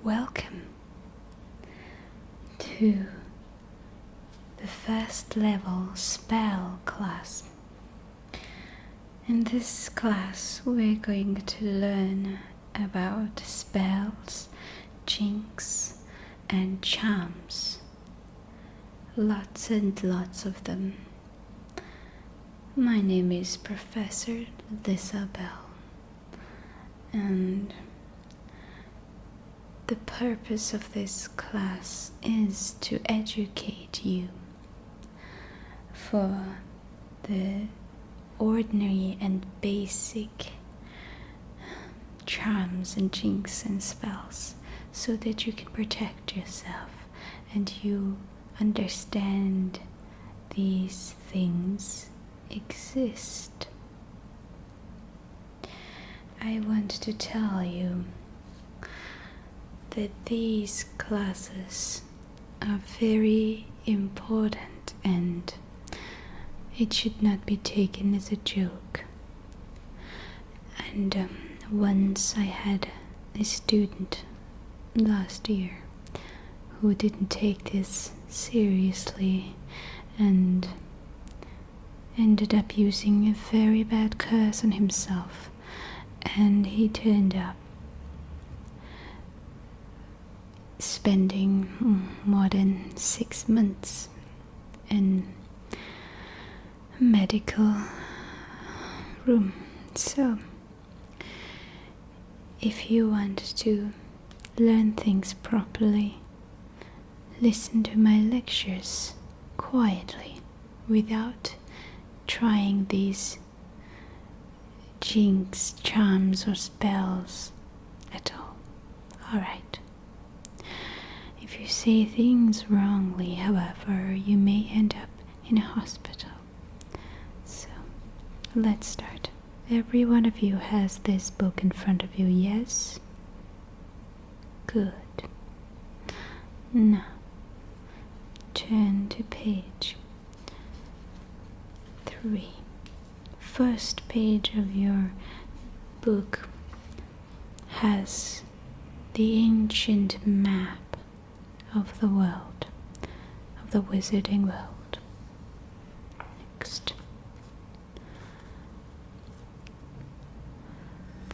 Welcome to the first level spell class. In this class we're going to learn about spells, jinx and charms. Lots and lots of them. My name is Professor Lisa Bell, and the purpose of this class is to educate you for the ordinary and basic charms and jinx and spells, so that you can protect yourself and you understand these things exist. I want to tell you that these classes are very important and it should not be taken as a joke. And once I had a student last year who didn't take this seriously and ended up using a very bad curse on himself, and he turned up spending more than 6 months in a medical room. So if you want to learn things properly, listen to my lectures quietly without trying these jinx, charms or spells at all. Alright. If you say things wrongly, however, you may end up in a hospital. So let's start. Every one of you has this book in front of you, yes? Good. Now turn to page 3. First page of your book has the ancient map of the world, of the wizarding world. Next.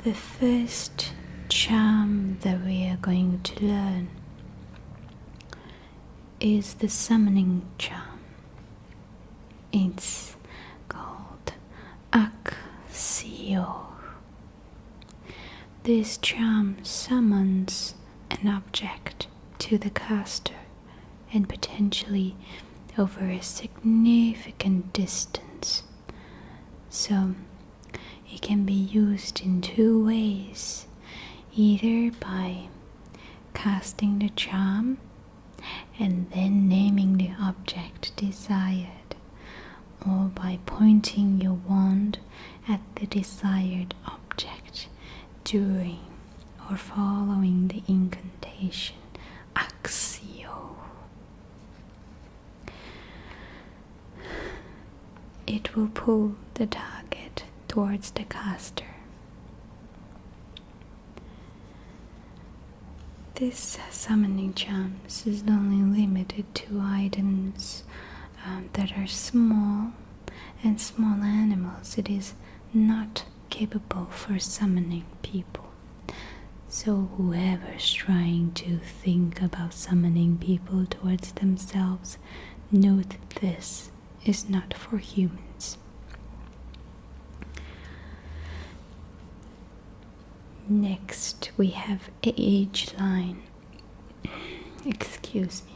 The first charm that we are going to learn is the summoning charm. It's called Accio. This charm summons an object to the caster and potentially over a significant distance. So it can be used in 2 ways, either by casting the charm and then naming the object desired, or by pointing your wand at the desired object during or following the incantation Accio. It will pull the target towards the caster. This summoning charms is only limited to items that are small and small animals. It is not capable for summoning people. So whoever's trying to think about summoning people towards themselves, note this is not for humans. Next we have age line. Excuse me.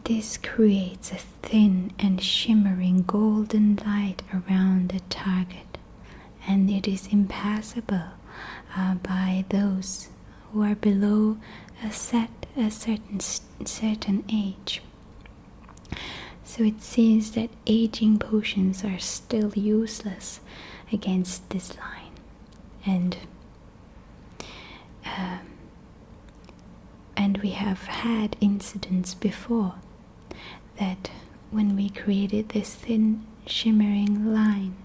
This creates a thin and shimmering golden light around the target, and it is impassable by those who are below a certain age. So it seems that aging potions are still useless against this line, and we have had incidents before that when we created this thin shimmering line,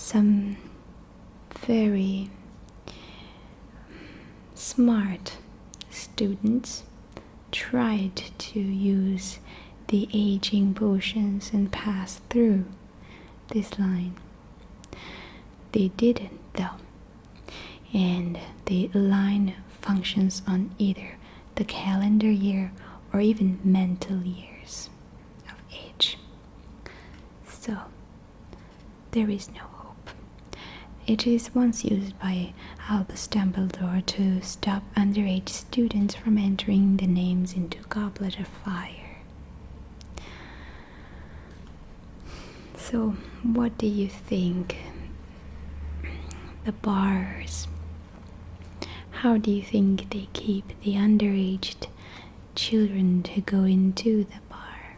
some very smart students tried to use the aging potions and pass through this line. They didn't though, and the line functions on either the calendar year or even mental years of age. So there is no hope. It is once used by Albus Dumbledore to stop underage students from entering the names into Goblet of Fire. So what do you think? The bars, how do you think they keep the underaged children to go into the bar?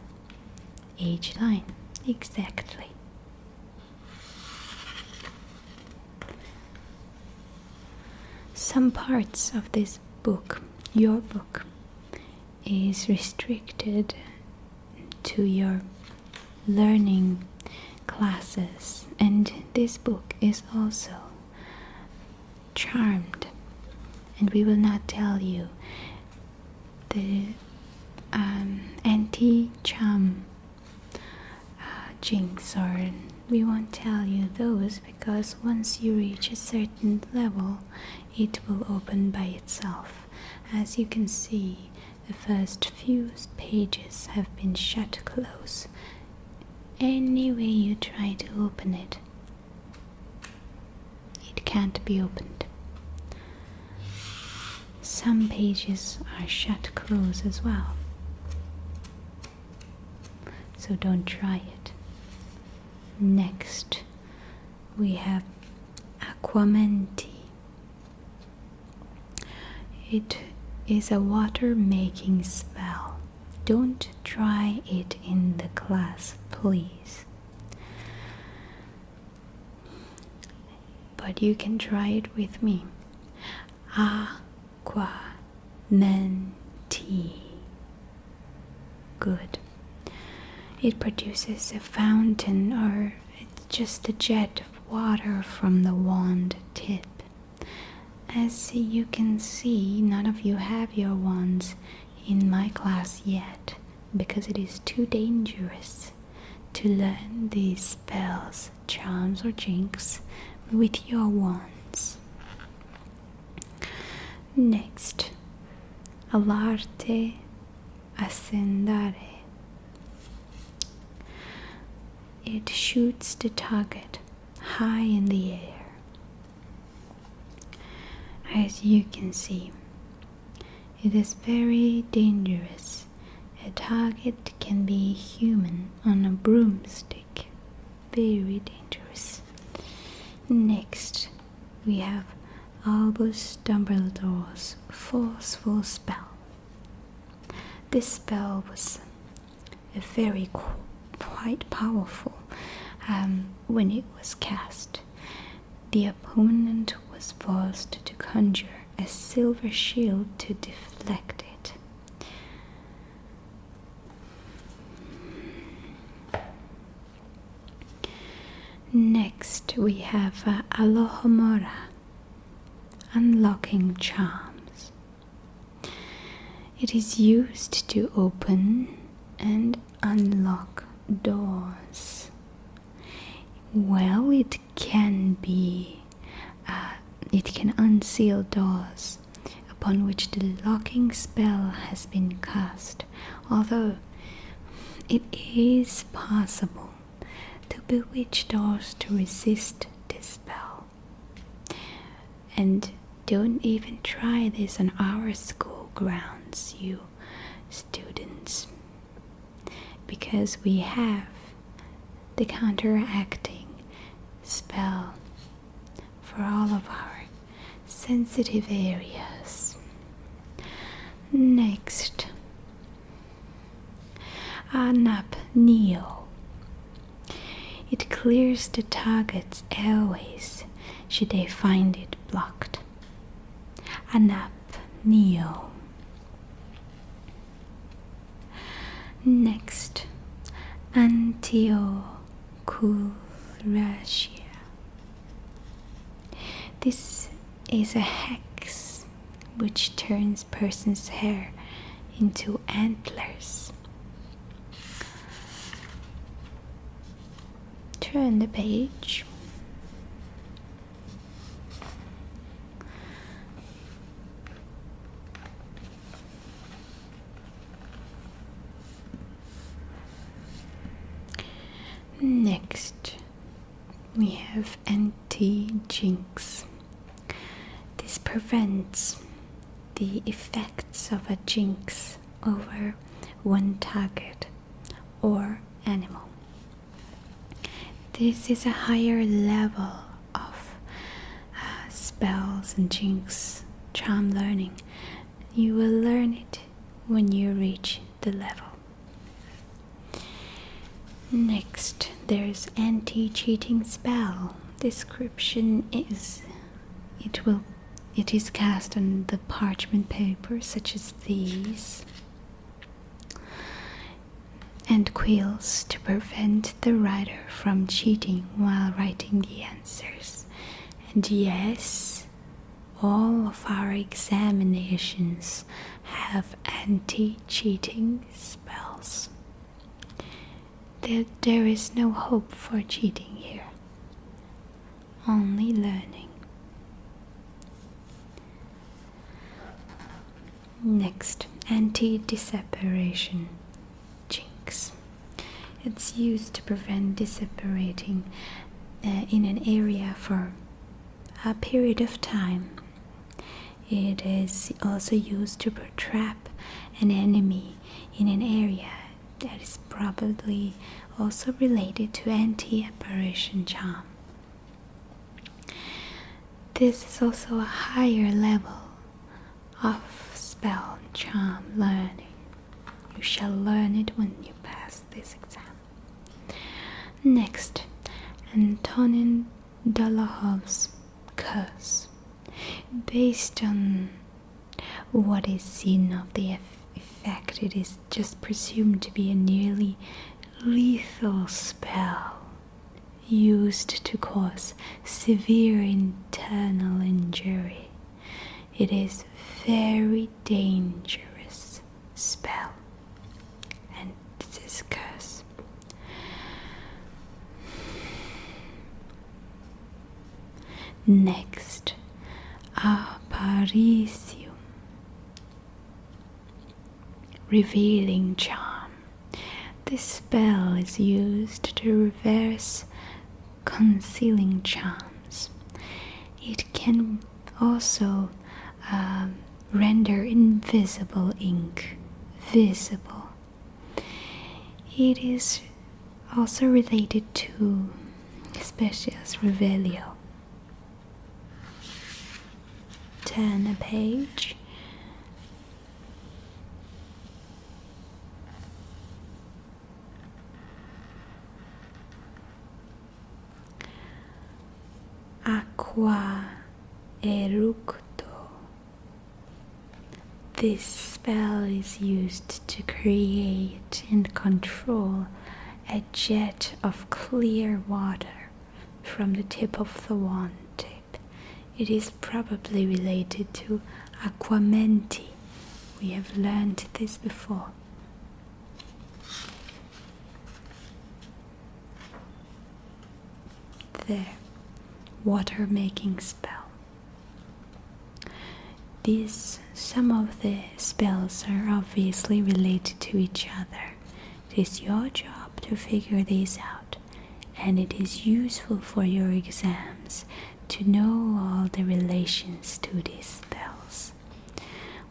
Age line, exactly. Some parts of this book, your book, is restricted to your learning classes, and this book is also charmed, and we will not tell you the anti-charm jinx, or we won't tell you those, because once you reach a certain level it will open by itself. As you can see, the first few pages have been shut close. Any way you try to open it, it can't be opened. Some pages are shut close as well, so don't try it. Next, we have Aquamenti. It is a water-making spell. Don't try it in the class, please. But you can try it with me. Aquamenti. Good. It produces a fountain, or it's just a jet of water from the wand tip. As you can see, none of you have your wands in my class yet, because it is too dangerous to learn these spells, charms or jinx with your wands. Next, Alarte Ascendare. It shoots the target high in the air. As you can see, it is very dangerous. A target can be human on a broomstick. Very dangerous. Next, we have Albus Dumbledore's Forceful Spell. This spell was very quite powerful when it was cast. The opponent was forced to conjure a silver shield to deflect it. Next, we have Alohomora, Unlocking Charms. It is used to open and unlock doors. Well, it can unseal doors upon which the locking spell has been cast, although it is possible to bewitch doors to resist this spell. And don't even try this on our school grounds, you students, because we have the counteracting spell for all of our sensitive areas. Next, Anapneo. It clears the target's airways should they find it blocked. Anapneo. Next, Antiochuracia. This is a hex which turns person's hair into antlers. Turn the page. Next, we have anti-jinx. This prevents the effects of a jinx over one target or animal. This is a higher level of spells and jinx charm learning. You will learn it when you reach the level. Next, there's anti-cheating spell. Description is it is cast on the parchment paper such as these and quills to prevent the writer from cheating while writing the answers. And yes, all of our examinations have anti-cheating spells. There is no hope for cheating here, only learning. Next, anti-disapparation jinx. It's used to prevent disapparating in an area for a period of time. It is also used to trap an enemy in an area that is probably also related to anti-apparition charm. This is also a higher level of spell and charm learning. You shall learn it when you pass this exam. Next, Antonin Dolohov's curse. Based on what is seen of the effect, it is just presumed to be a nearly lethal spell used to cause severe internal injury. It is very dangerous spell, and this curse. Next, Apparitium, revealing charm. This spell is used to reverse concealing charms. It can also render invisible ink visible. It is also related to Specias Revelio. Turn a page. Aqua Eructo. This spell is used to create and control a jet of clear water from the tip of the wand tip. It is probably related to Aquamenti. We have learned this before. There, water making spell. Some of the spells are obviously related to each other. It is your job to figure these out, and it is useful for your exams to know all the relations to these spells.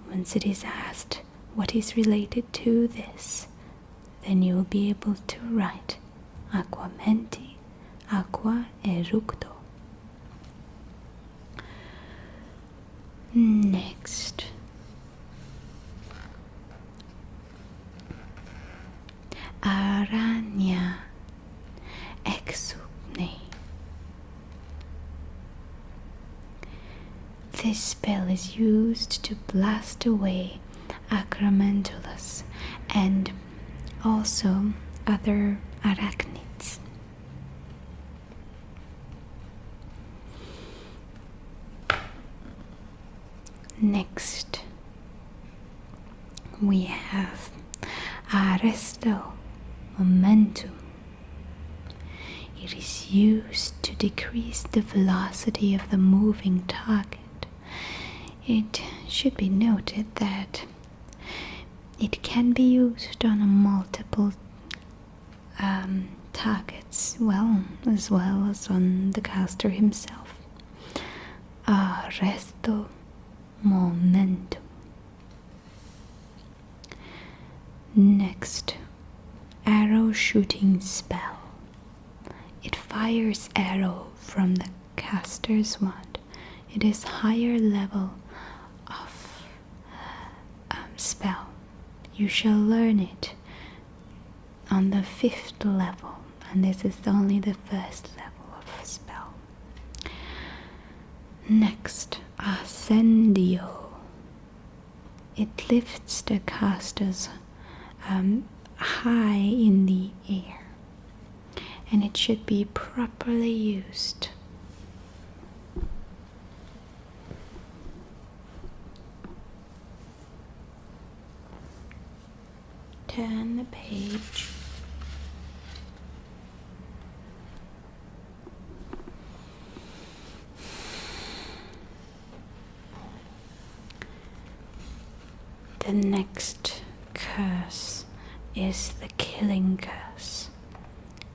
Once it is asked what is related to this, then you will be able to write Aquamenti, Aqua Eructo. Next, Arania Exupne. This spell is used to blast away Acromantulus and also other arachnids. Next, we have Arresto Momentum. It is used to decrease the velocity of the moving target. It should be noted that it can be used on multiple targets, as well as on the caster himself. Arresto Momentum. Next, Arrow Shooting Spell. It fires arrow from the caster's wand. It is higher level of spell. You shall learn it on the 5th level, and this is only the 1st level of spell. Next, Ascendio. It lifts the casters high in the air, and it should be properly used. Turn the page. The next curse is the Killing Curse.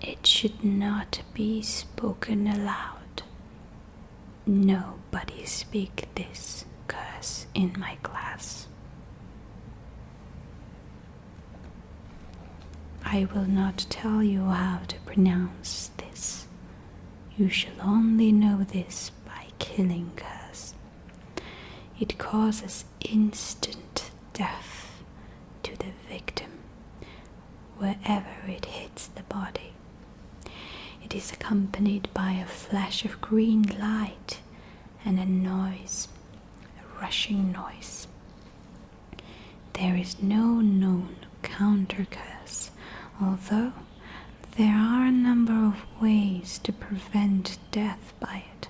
It should not be spoken aloud. Nobody speak this curse in my class. I will not tell you how to pronounce this. You shall only know this by Killing Curse. It causes instant death to the victim wherever it hits the body. It is accompanied by a flash of green light and a noise, a rushing noise. There is no known counter curse, although there are a number of ways to prevent death by it,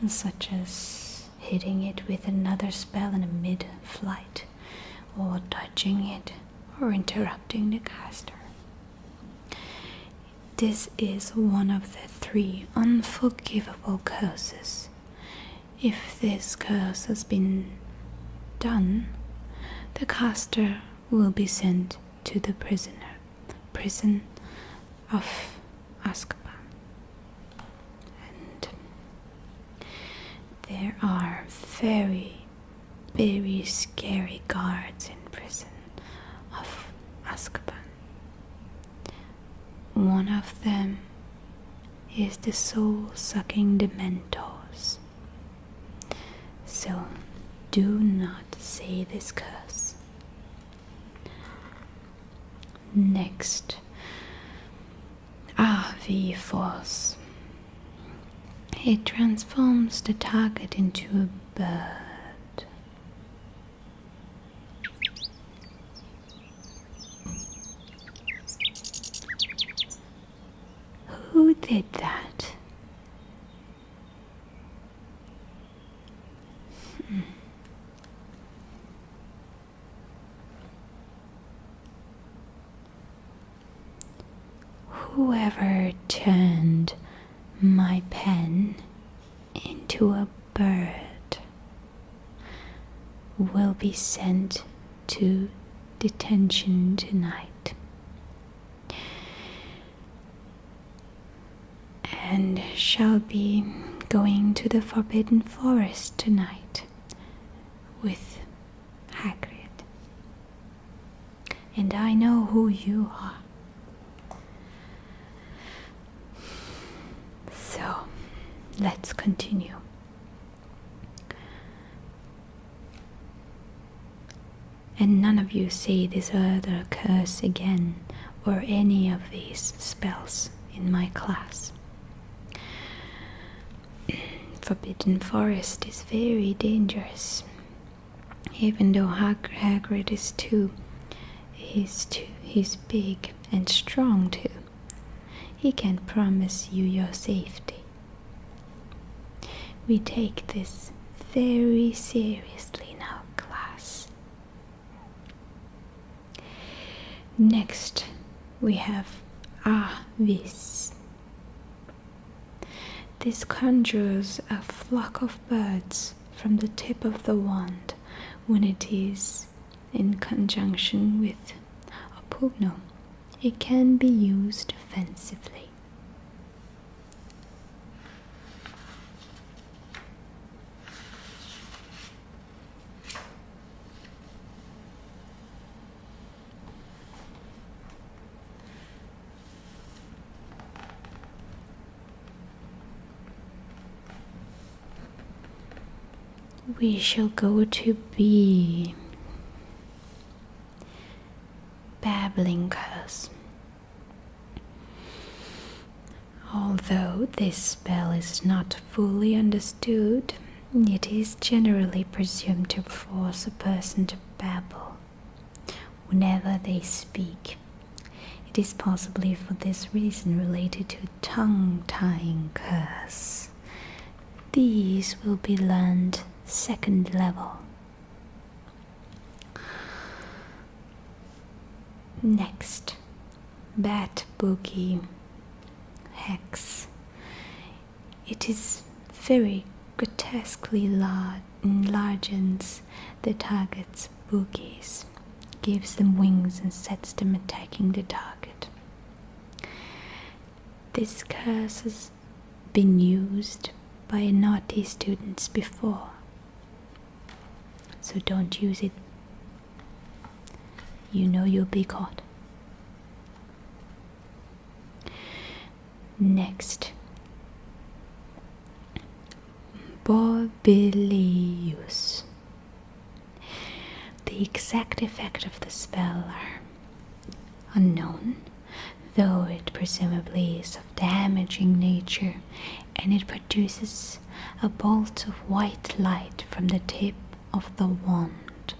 such as hitting it with another spell in mid-flight, or dodging it, or interrupting the caster. This is one of the 3 unforgivable curses. If this curse has been done, the caster will be sent to the prison of Azkaban. And there are very, very scary guards in prison of Azkaban. One of them is the soul-sucking Dementors. So do not say this curse. Next, AV Force. It transforms the target into a bird. Who did that? Whoever turned my pen into a bird will be sent to detention tonight, and shall be going to the Forbidden Forest tonight with Hagrid. And I know who you are. So, let's continue. And none of you say this other curse again, or any of these spells in my class. Forbidden Forest is very dangerous. Even though Hagrid is he's big and strong too. He can promise you your safety. We take this very seriously now. Next, we have Avis. This conjures a flock of birds from the tip of the wand when it is in conjunction with Apugno. It can be used offensively. We shall go to B. Babbling curse. Although this spell is not fully understood, it is generally presumed to force a person to babble whenever they speak. It is possibly for this reason related to tongue-tying curse. These will be learned second level. Next, Bat Boogie Hex. It is very grotesquely enlarges the target's boogies, gives them wings and sets them attacking the target. This curse has been used by naughty students before, so don't use it. You know you'll be caught. Next, Bobilius. The exact effect of the spell are unknown, though it presumably is of damaging nature, and it produces a bolt of white light from the tip of the wand.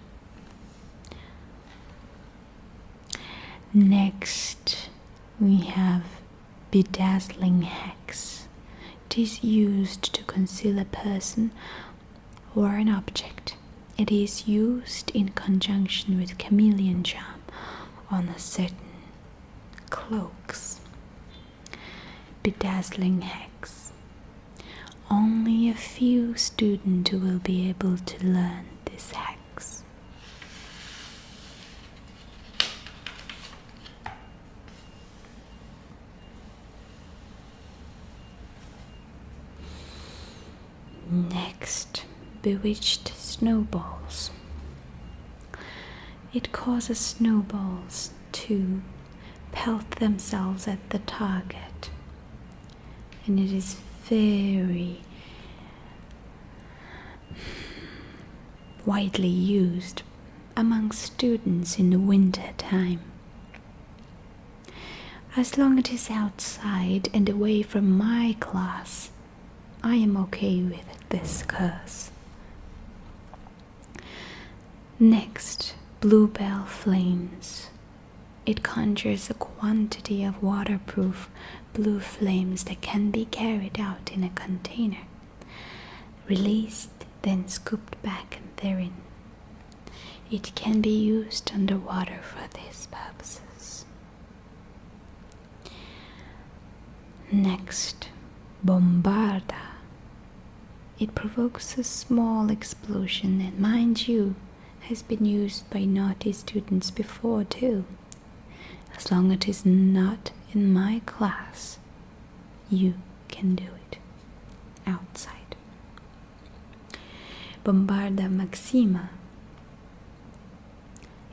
Next, we have Bedazzling Hex. It is used to conceal a person or an object. It is used in conjunction with Chameleon Charm on a certain cloaks. Bedazzling Hex. Only a few students will be able to learn this hex. Next, Bewitched Snowballs. It causes snowballs to pelt themselves at the target, and it is very widely used among students in the winter time. As long as it is outside and away from my class, I am okay with this curse. Next, Bluebell Flames. It conjures a quantity of waterproof blue flames that can be carried out in a container, released, then scooped back therein. It can be used underwater for these purposes. Next, Bombarda. It provokes a small explosion, and mind you, has been used by naughty students before too. As long as it is not in my class, you can do it outside. Bombarda Maxima.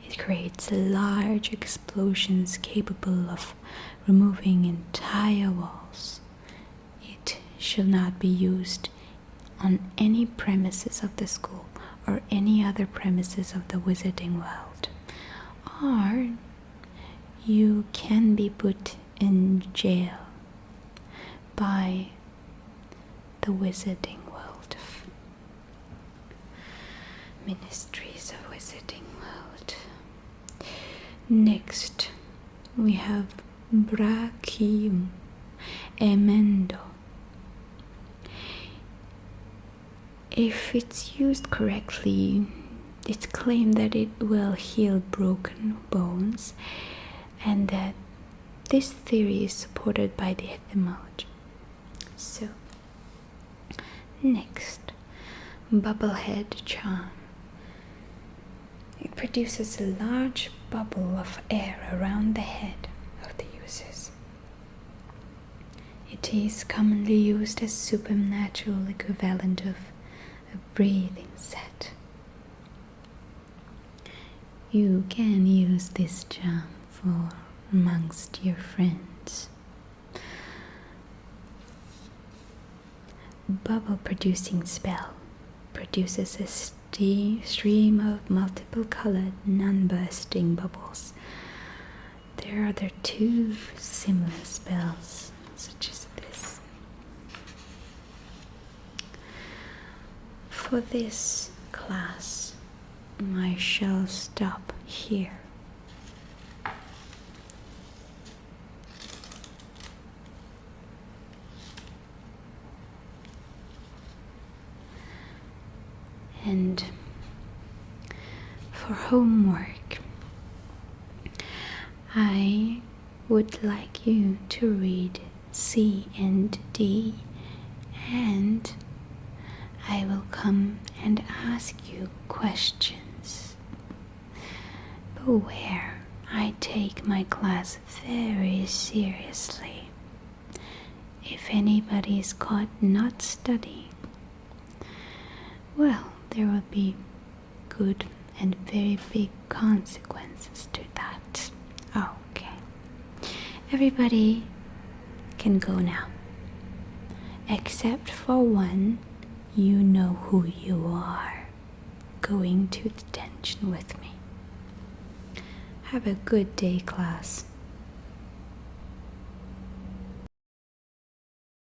It creates large explosions capable of removing entire walls. It shall not be used on any premises of the school or any other premises of the Wizarding World, or you can be put in jail by the Wizarding World, Ministries of Wizarding World. Next, we have Brachium Emendo. If it's used correctly, it's claimed that it will heal broken bones, and that this theory is supported by the etymology. So, next, bubblehead charm. It produces a large bubble of air around the head of the users. It is commonly used as supernatural equivalent of a breathing set. You can use this charm for amongst your friends. Bubble producing spell produces a stream of multiple colored non-bursting bubbles. There are other two similar spells such as this. For this class, I shall stop here. And for homework, I would like you to read C and D, and I will come and ask you questions. Beware, I take my class very seriously. If anybody is caught not studying, well, there will be good and very big consequences to that. Okay. Everybody can go now. Except for one, you know who you are. Going to detention with me. Have a good day, class.